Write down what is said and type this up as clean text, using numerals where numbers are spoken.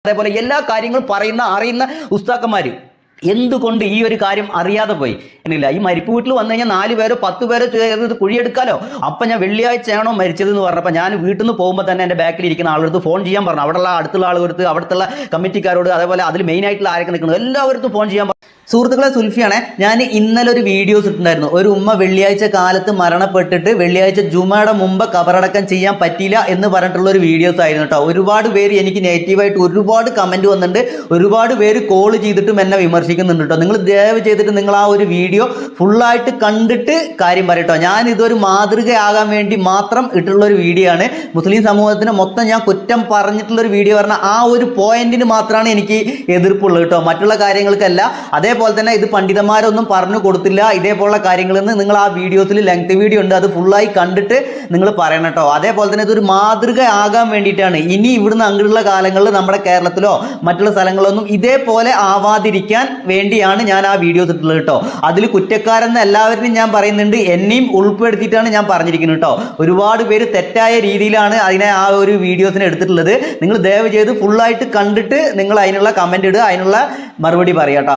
അതേപോലെ എല്ലാ കാര്യങ്ങളും അറിയുന്ന ഉസ്താക്കന്മാര് എന്തുകൊണ്ട് ഈ ഒരു കാര്യം അറിയാതെ പോയി എന്നില്ല. ഈ മരിപ്പ് വീട്ടിൽ വന്നു കഴിഞ്ഞാൽ 4 പേരോ 10 പേരോ ചേർന്ന് കുഴിയെടുക്കാലോ. അപ്പൊ ഞാൻ വെള്ളിയാഴ്ചയാണോ മരിച്ചതെന്ന് പറഞ്ഞപ്പോൾ ഞാൻ വീട്ടിൽ നിന്ന് പോകുമ്പോൾ തന്നെ എൻ്റെ ബാക്കിൽ ഇരിക്കുന്ന ആളെടുത്ത് ഫോൺ ചെയ്യാൻ പറഞ്ഞു. അവിടെയുള്ള അടുത്തുള്ള ആളുകൾക്ക്, അവിടുത്തെ കമ്മിറ്റിക്കാരോട്, അതേപോലെ അതിൽ മെയിൻ ആയിട്ടുള്ള ആരൊക്കെ നിൽക്കുന്നത് എല്ലാവർക്കും ഫോൺ ചെയ്യാൻ പറഞ്ഞു. സുഹൃത്തുക്കളെ, സുൽഫിയാണേ, ഞാൻ ഇന്നലെ ഒരു വീഡിയോസ് ഇട്ടിട്ടുണ്ടായിരുന്നു. ഒരു ഉമ്മ വെള്ളിയാഴ്ച കാലത്ത് മരണപ്പെട്ടിട്ട് വെള്ളിയാഴ്ച ജുമയുടെ മുമ്പ് കബറടക്കം ചെയ്യാൻ പറ്റിയില്ല എന്ന് പറഞ്ഞിട്ടുള്ള ഒരു വീഡിയോസ് ആയിരുന്നു കേട്ടോ. ഒരുപാട് പേര് എനിക്ക് നെഗറ്റീവായിട്ട് ഒരുപാട് കമന്റ് വന്നിട്ടുണ്ട്. ഒരുപാട് പേര് കോൾ ചെയ്തിട്ടും എന്നെ വിമർശിക്കുന്നുണ്ട് കേട്ടോ. നിങ്ങൾ ദയവ് ചെയ്തിട്ട് നിങ്ങൾ ആ ഒരു വീഡിയോ ഫുള്ളായിട്ട് കണ്ടിട്ട് കാര്യം പറയട്ടോ. ഞാൻ ഇതൊരു മാതൃകയാകാൻ വേണ്ടി മാത്രം ഇട്ടുള്ള ഒരു വീഡിയോ ആണ്. മുസ്ലിം സമൂഹത്തിന് മൊത്തം ഞാൻ കുറ്റം പറഞ്ഞിട്ടുള്ള ഒരു വീഡിയോ പറഞ്ഞാൽ ആ ഒരു പോയിന്റിന് മാത്രമാണ് എനിക്ക് എതിർപ്പുള്ളത് കേട്ടോ. മറ്റുള്ള കാര്യങ്ങൾക്കല്ല. അതേപോലെ തന്നെ ഇത് പണ്ഡിതന്മാരൊന്നും പറഞ്ഞു കൊടുത്തില്ല ഇതേപോലുള്ള കാര്യങ്ങളിൽ നിന്ന്. നിങ്ങൾ ആ വീഡിയോസിൽ ലെങ്ത് വീഡിയോ ഉണ്ട്, അത് ഫുള്ളായി കണ്ടിട്ട് നിങ്ങൾ പറയണം കേട്ടോ. അതേപോലെ തന്നെ ഇതൊരു മാതൃക ആകാൻ വേണ്ടിയിട്ടാണ്. ഇനി ഇവിടുന്ന് അങ്ങനെയുള്ള കാലങ്ങളിൽ നമ്മുടെ കേരളത്തിലോ മറ്റുള്ള സ്ഥലങ്ങളിലൊന്നും ഇതേപോലെ ആവാതിരിക്കാൻ വേണ്ടിയാണ് ഞാൻ ആ വീഡിയോസ് ഇട്ടുള്ളത് കേട്ടോ. അതിൽ കുറ്റക്കാരെന്ന് എല്ലാവരും ഞാൻ പറയുന്നുണ്ട്, എന്നെയും ഉൾപ്പെടുത്തിയിട്ടാണ് ഞാൻ പറഞ്ഞിരിക്കുന്നത് കേട്ടോ. ഒരുപാട് പേര് തെറ്റായ രീതിയിലാണ് അതിനെ ആ ഒരു വീഡിയോസിനെ എടുത്തിട്ടുള്ളത്. നിങ്ങൾ ദയവ് ചെയ്ത് ഫുള്ളായിട്ട് കണ്ടിട്ട് നിങ്ങൾ അതിനുള്ള കമന്റ് ഇടുക, അതിനുള്ള മറുപടി പറയാം കേട്ടോ.